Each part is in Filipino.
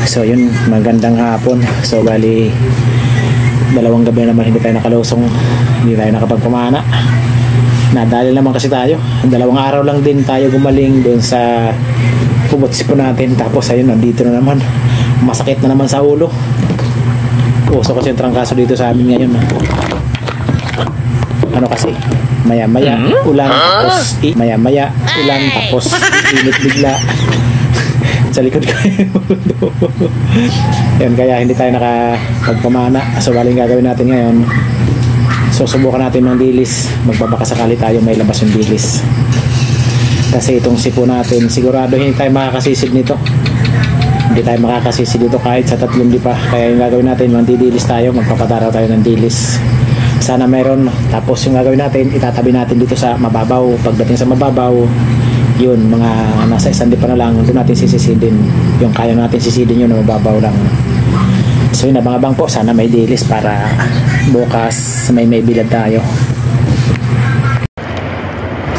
So yun, magandang hapon. So bali dalawang gabi naman hindi tayo nakalusong, hindi tayo nakapagpamana. Nadali naman kasi tayo. Dalawang araw lang din tayo gumaling doon sa pumutsipon natin. Tapos ayun, nandito na naman. Masakit na naman sa ulo. Uso kasi yung trangkaso dito sa amin ngayon. Ano kasi, maya-maya ulan, tapos maya-maya ulan, tapos init bigla sa likod ko. Yan, kaya hindi tayo nakapagpamana. So baling gagawin natin ngayon, so subukan natin ng dilis. Magbabakasakali tayo may labas yung dilis, kasi itong sipo natin sigurado hindi tayo makakasisid nito. Hindi tayo makakasisid dito kahit sa 3 lipa. Kaya yung gagawin natin, magdidilis tayo, magpapadaraw tayo ng dilis. Sana meron. Tapos yung gagawin natin, itatabi natin dito sa mababaw. Pagdating sa mababaw, yun, mga nasa 1 lipa na lang, doon natin sisisidin. Yung kaya natin sisidin yun na mababaw lang. So yun, abang-abang po, sana may dilis para bukas may bilad tayo.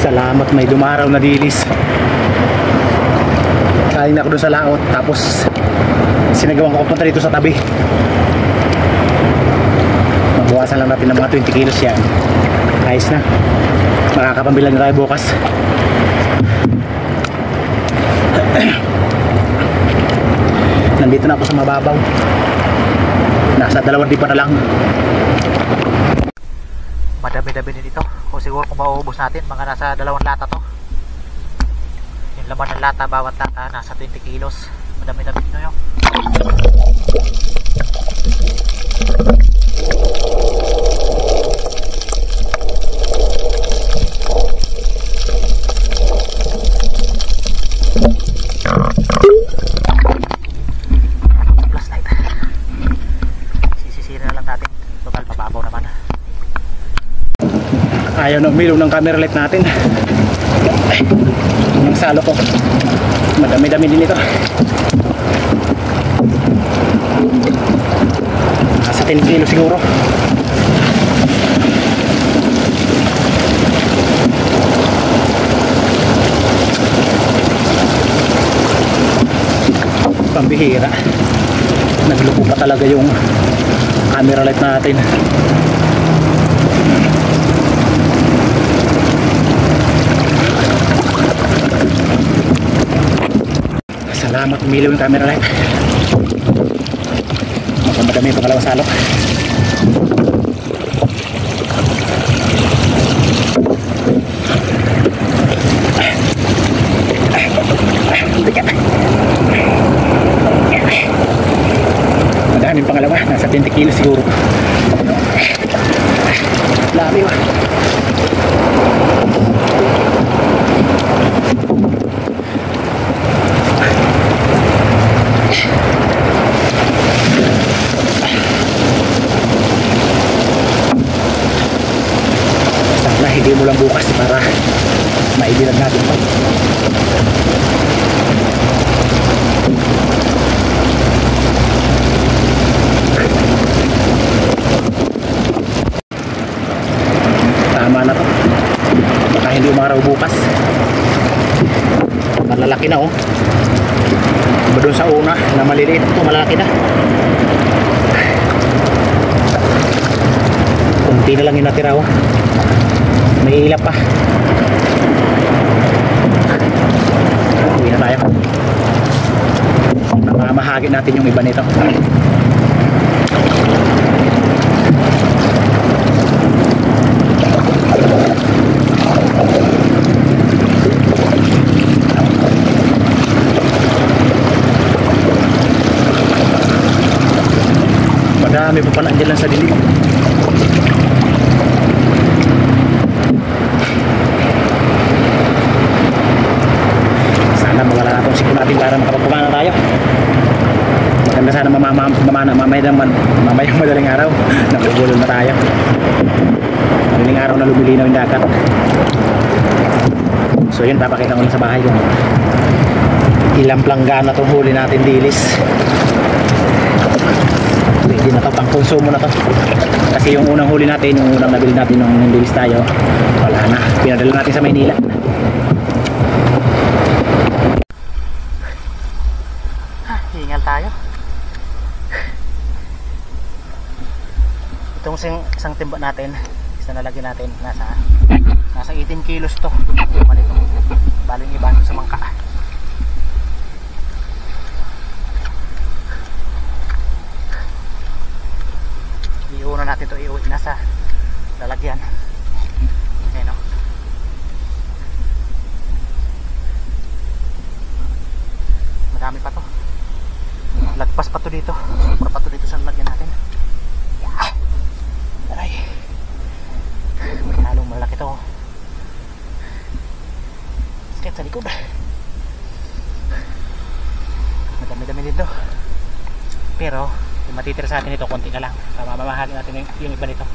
Salamat, may dumaraw na dilis. Kaling ako doon sa laot, tapos sinagawan ko punta dito sa tabi. Mabuwasan lang natin ng mga 20 kilos yan. Ayos na, makakapambilan na tayo bukas. Nandito na ako sa mababaw, nasa 2 lipa na lang. Madami-dami din ito. O siguro kung mauubos natin, mga nasa 2 lata to. Yung laman ng lata, bawat lata nasa 20 kilos. Madami-dami ito yun. Flashlight, sisisirin na lang natin, total pababaw naman. Ayaw na umilaw ng camera light natin. Yung salo ko, madami-dami din ito. Nasa 10 kilo siguro. Pambihira, naglupo pa talaga yung camera light natin. Salamat, umilaw yung camera light. Madami yung pangalawang salok. Madami yung pangalawa, nasa 20 kilo siguro. Dami ba? Sana hindi mo lang bukas para maibilan natin pa. Tama na to, baka hindi umaraw bukas. Malalaki na, oh. Iba doon sa una na maliliit, ito malalaki na. Kunti na lang yung natira, oh. May ilap pa. Uwi na tayo. Namamahagi natin yung iba nito. Madami pa pala dyan lang sa dilim. Sana mawala na itong siko natin para makapagpamana tayo. Maganda sana mamana mamayang madaling araw. Nagugulol na tayo. Madaling araw na lumilinaw yung dagat. So yun, papakita ko lang sa bahay yung ilang planggana itong huli natin dilis. Pwede na ito, pang konsumo na ito. Kasi yung unang huli natin, yung unang nabili natin nung nandilis tayo, wala na, pinadala natin sa Maynila. Hingal tayo. Itong isang timba natin, isa nalagyan natin, nasa 18 kilos to. Manito. Baling iba sa mangka. Iuna natin to, iuwi na sa lalagyan. Ayan o. Madami pa to. Lagpas pa to dito. Sobra pa to dito sa lalagyan natin. Aray. May halong malaki to. Sakit sa likod. Madami-dami dito. Pero yung matitira sa atin ito, konti na lang. Mamamahalin natin yung iba nito.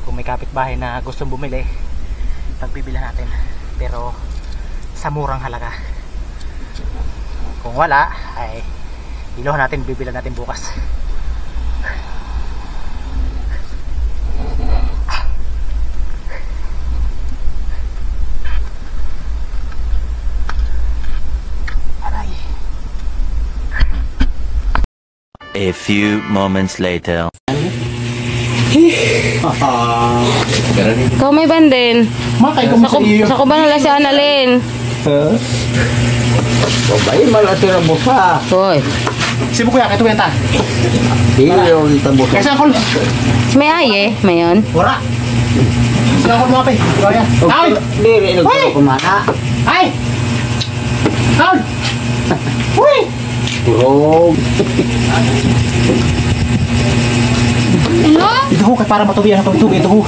Kung may kapitbahay na gustong bumili, pagbibilan natin. Pero sa murang halaga. Kung wala, ay iluhan natin, bibilan natin bukas. A few moments later. Ikaw may bandin. Makay ko sa iyo. Sa ko ba nala si Annalyn? Babae malatira busa. Hoy. Sibo kuya, kaya ito yan ta. Hilo kita busa. Kaya saan ko? May aye, mayon. Wala. Saan ko mga pe? Kaya. Kaul! Diri nagturo kumana. Ay! Kaul! Uy! Turog. Ito ho, para matubihan ang tubig. Ito ho.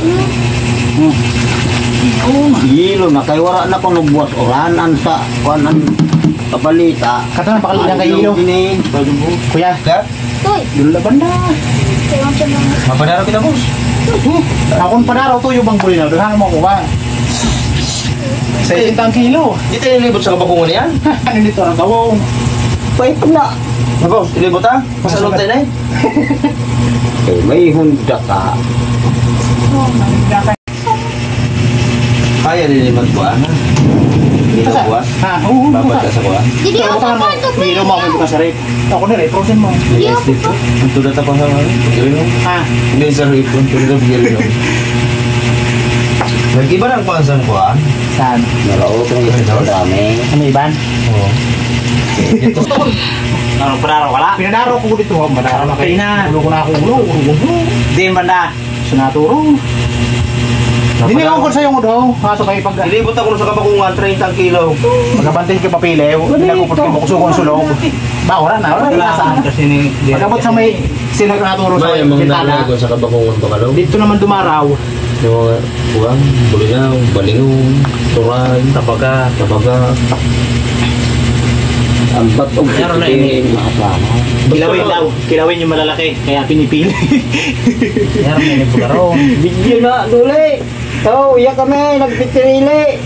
Hilo na kay wala na ko nagbuwas oranan sa kuanan kabalita. Kata na pakalitan kayo ilo. Kuya. Hoy. Dula banda. Mapadaro kita boss. Akong padaraw to yung bang buli na. Duhan mo ko ba? Sa 100 kilo. Dito nilibot sa kabakungan yan. Ano nito ang tawong? Pwede na. Bago, nilibot ha? Masalong tayo na eh. Eh, may hunda ka. Kaya nilibot ko ah. Hindi ka buwas. Ha? Oo. Babad ka sa kuha. Didi ako pa ito. Hilo mo ako sa rip. Ako na rin, frozen mo. Yes, dito. Ang tulad na pa sa mga. Gawin mo. Ha? Hindi sa rip. Ang tulad na bigyan mo. Nag-iba ng pansan ko ah. Saan? Naraot ang isa sa dami. Ano iban? Oo. Ito. Ano, padaraw ka lang? Pinadaraw ko dito. Padaraw na kayo na. Ulo ko na ako ulo. Di yung banda. Sunaturo. Hindi nga ako sa iyo daw. Kaso kayo pag... Nilibot ako sa kabakungan, 30 kilo. Magkabantay ka papilew. Pinagupot ka makusukong sulog. Ba, wala na. Wala na. Pagkabot sa may sila naturo sa bintana. Sa kabakungan pa kalaw. Dito naman dumaraw. Yung mga buwang, bulinaw, balingon, turay, tabaga. Ang batong Meron na ini. Kilawin daw. Kilawin yung malalaki. Kaya pinipili. Meron na ini bularo. Bigyan na, duli! Tao, iya kami, nagpitirili!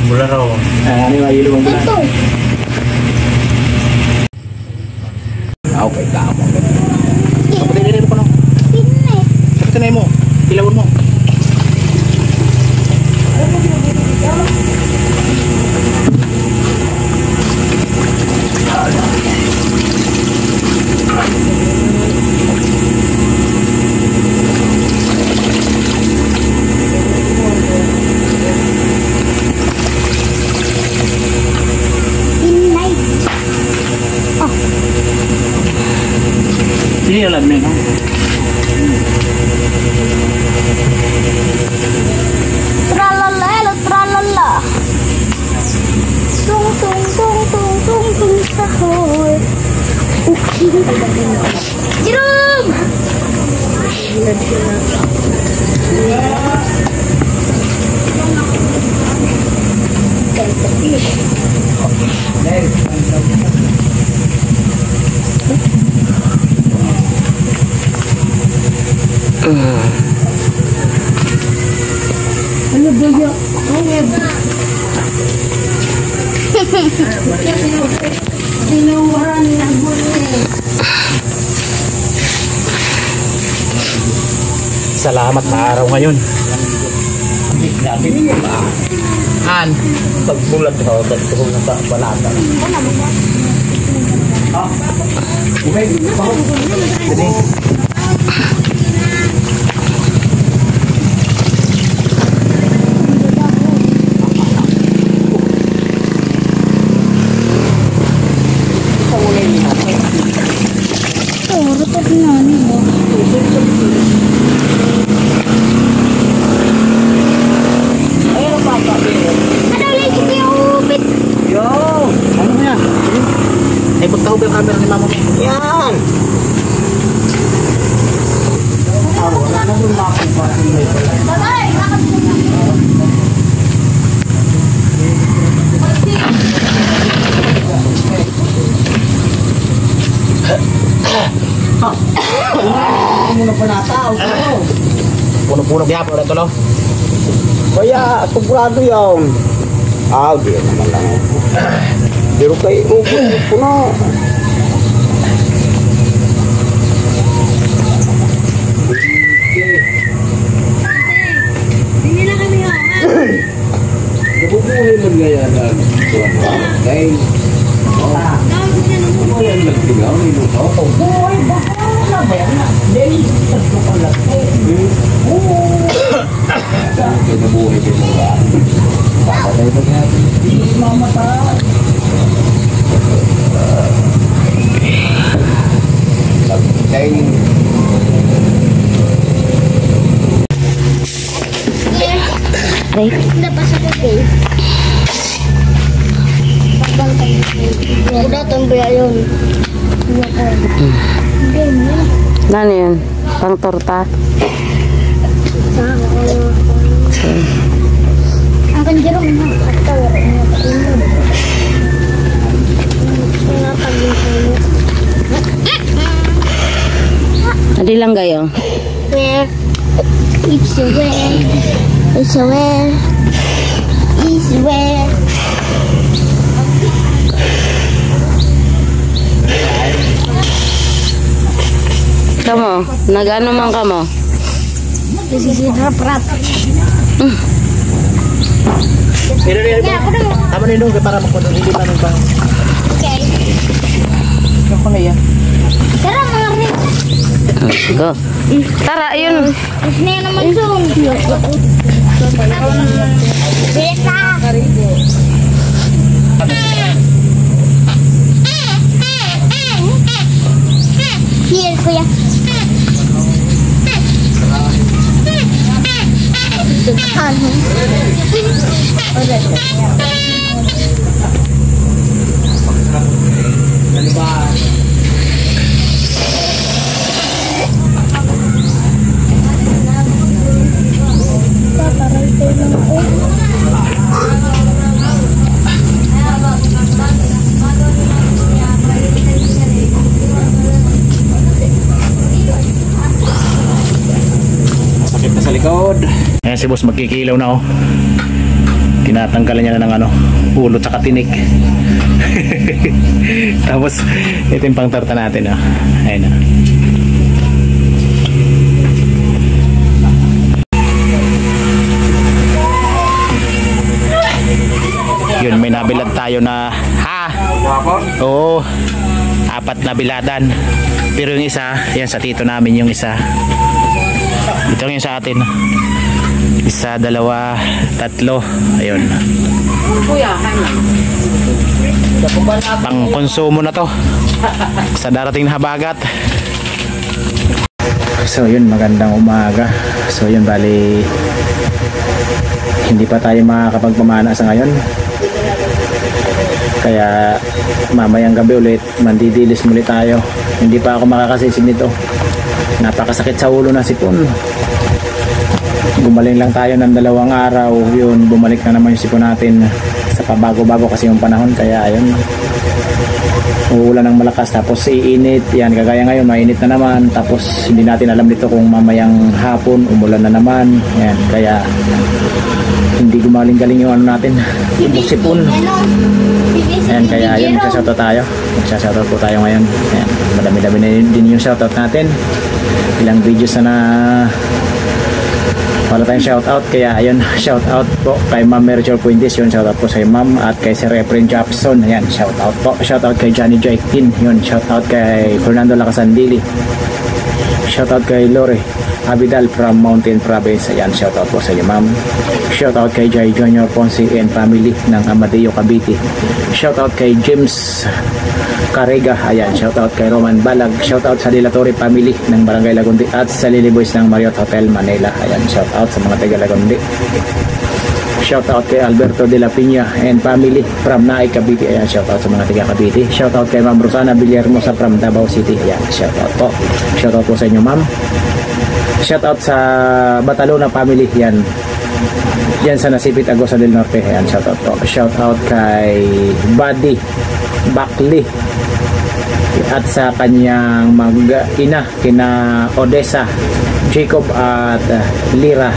Bularo. Ano yung ayilo mong bularo? Okay, tama. Kapatid mo ko no? Kapatid mo. Kilawin mo. Ini alam na no? Tralala, tralala. Tung tung tung tung tung tung sahur. Jerome. Ano ba yun? Sinuwaran na Salamat na araw ngayon. An, Pagbulat ko, dito na sa balata. okay, Gihapon na tulo. Kaya, sigurado yan. Di naman lang. Pero kay ubod ko na. Hindi na kami ha. Nabubuhay mo ngayon ang tuwan mo. Kay, yan nagtingaw, nilusaw. Buhay ba ko na ba yan? Dahil tatlo ka lang. Kaya nabuhay kayo mga. Papatay ba niya? Hindi mamatay. Kay, Hindi pa sa kape. Udah tambah yun. Ano yun? Pang torta? Ang kanjero mo at tawar niya pa rin. Adi lang gayo. Where? It's where. It's where. It's where. Kamo, nag-ano man kamo? Rap-rap. Tama na yun para makunod. Hindi pa nang bang. Okay. Yung pangaya. Tara mga rin. Go. Tara, ayun. Gusto niya naman soon. Beta. Here, kuya. Sakit na sa likod. Ayan si boss magkikilaw na oh. Tinatanggalan niya na ng ano, ulot sa katinik. Tapos ito yung pang tarta natin oh. Ayan na. Yun, may nabilad tayo na oo, 4 na biladan. Pero yung isa, yan sa tito namin yung isa. Ito yung sa atin. 1, 2, 3. Ayun. Pang konsumo na to sa darating na habagat. So yun, magandang umaga. So yun, bali hindi pa tayo makakapagpamana sa ngayon. Kaya mamayang gabi ulit mandidilis muli tayo. Hindi pa ako makakasisig nito. Napakasakit sa ulo na sipon. Gumaling lang tayo ng 2 araw. Yun, bumalik na naman yung sipon natin sa pabago-bago kasi yung panahon. Kaya ayun, uulan ng malakas tapos iinit. Yan, kagaya ngayon mainit na naman. Tapos hindi natin alam dito kung mamayang hapon umulan na naman. Yan, kaya hindi gumaling-galing yung ano natin, yung sipon. Ayan, kaya ayun, magsashoutout tayo. Magsashoutout po tayo ngayon. Ayan, madami-dami na din yung shoutout natin. Ilang videos na wala tayong shoutout. Kaya ayun, shoutout po kay Ma'am Merchel Puentes. Yun, shoutout po sa Ma'am. At kay Sir Efren Japson. Ayan, shoutout po. Shoutout kay Johnny Jaikin. Yun, shoutout kay Fernando Lacasandili. Shoutout kay Lore Abidal from Mountain Province. Ayan, shoutout po sa iyo ma'am. Shoutout kay Jai Junior Ponce and family ng Amadeo Cavite. Shoutout kay James Carrega. Ayan, shoutout kay Roman Balag. Shoutout sa Dilatore family ng Barangay Lagundi at sa Lily Boys ng Marriott Hotel Manila. Ayan, shoutout sa mga taga Lagundi. Shoutout kay Alberto de la Piña and family from Naay Cavite. Ayan, shoutout sa mga taga Cavite. Shoutout kay Ma'am Rosana Villarmosa from Davao City. Ayan, shoutout po. Shoutout po sa inyo ma'am. Shoutout sa Batalona family. Yan. Yan sa Nasipit, Agosa del Norte. Yan, shoutout po. Shoutout kay Buddy Bakli at sa kanyang mag-ina kina Odessa Jacob at Lira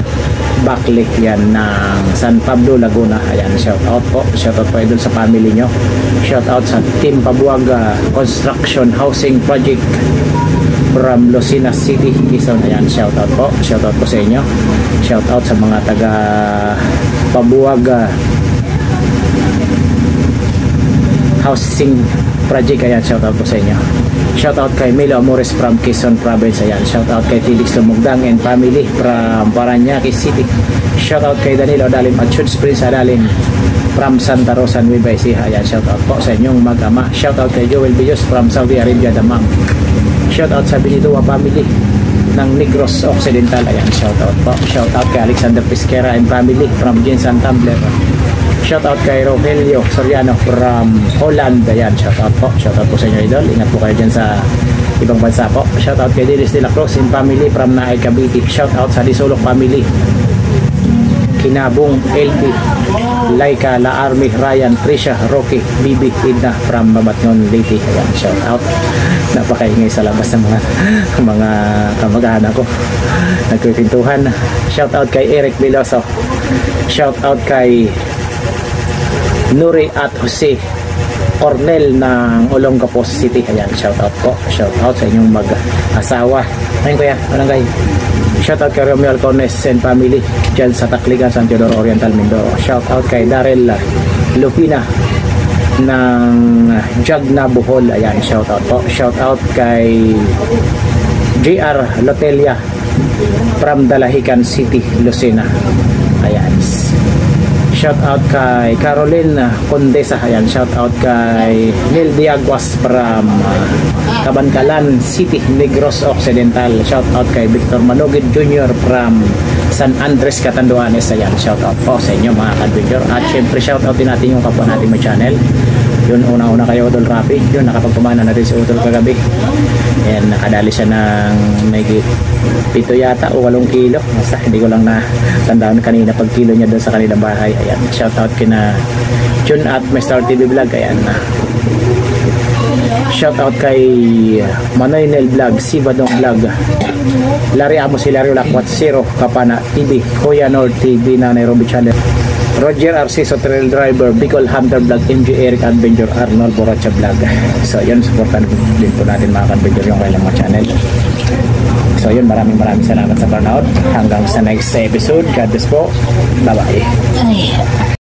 Bakli yan ng San Pablo, Laguna. Ayan, shout out po idol sa family nyo. Shout out sa Team Pabuaga Construction Housing Project from Lucena City, Quezon. Ayan, shout out po sa inyo. Shout out sa mga taga Pabuaga Housing Project. Ayan, shout out po sa inyo. Shout out kay Milo Amores from Quezon Province. Ayan, shout out kay Felix Lumugdang and family from Parañaque City. Shout out kay Danilo Adalim at Church Prince Adalim from Santa Rosa, Nueva Ecija. Ayan, shout out po sa inyong mag-ama. Shout out kay Joel Villos from Saudi Arabia, Damam. Shout out sa Benitoa family ng Negros Occidental. Ayan, shout out po. Shout out kay Alexander Pesquera and family from Jensen Tumbler. Shout out kay Rogelio Soriano from Holland. Ayan, shout out po sa inyo idol. Ingat po kayo dyan sa ibang bansa po. Shout out kay Dilis de la Cruz and family from Naay Cavite. Shout out sa Disolok family, Kinabong, LB, Laika, La Army, Ryan, Trisha, Rocky, Bibi, Idna from Mabatnon, Leyte. Ayan, shout out. Napakaingay sa labas ng mga kamag-anak ko, nagpipintuhan. Shout out kay Eric Veloso. Shout out kay Nuri at Jose Cornel ng Olongapo City. Ayan, shout out po. Shout out sa inyong mag-asawa. Ayun kuya, barangay. Shout out kay Romeo Alcones and family dyan sa Takligan, San Teodoro Oriental, Mindoro. Shout out kay Darrell Lupina ng Jagna, Bohol. Ayan, shout out po. Shout out kay JR Lotelia from Dalahican City, Lucena. Ayan. Shout out kay Caroline Condesa. Ayan, shout out kay Nil Diaguas from Cabancalan City, Negros Occidental. Shout out kay Victor Manugid Jr. from San Andres, Catanduanes. Ayan, shout out po sa inyo mga ka-adventure. At syempre shout out din natin yung kapwa natin may channel. Yun, una-una kayo, Udol Rapi. Yun, nakapagpumana na rin si Udol kagabi. And nakadali siya ng may 7 yata o 8 kilo. Basta hindi ko lang natandaan kanina pag kilo niya doon sa kanilang bahay. Ayan, shout out kina Jun at Mr. TV Vlog. Ayan, shout out kay Manoy Nel Vlog, Sibadong Vlog, Larry Amos, Hilario Lakwat, Zero Kapana TV, Kuya Nord TV na Nairobi Channel, Roger Arciso Trail Driver, Bicol Hunter Vlog, MJ Eric Adventure, Arnold Boracha Vlog. So yun, supportan din po natin mga ka-adventure yung kailang mga channel. So yun, maraming salamat sa panonood. Hanggang sa next episode. God bless po. Bye bye.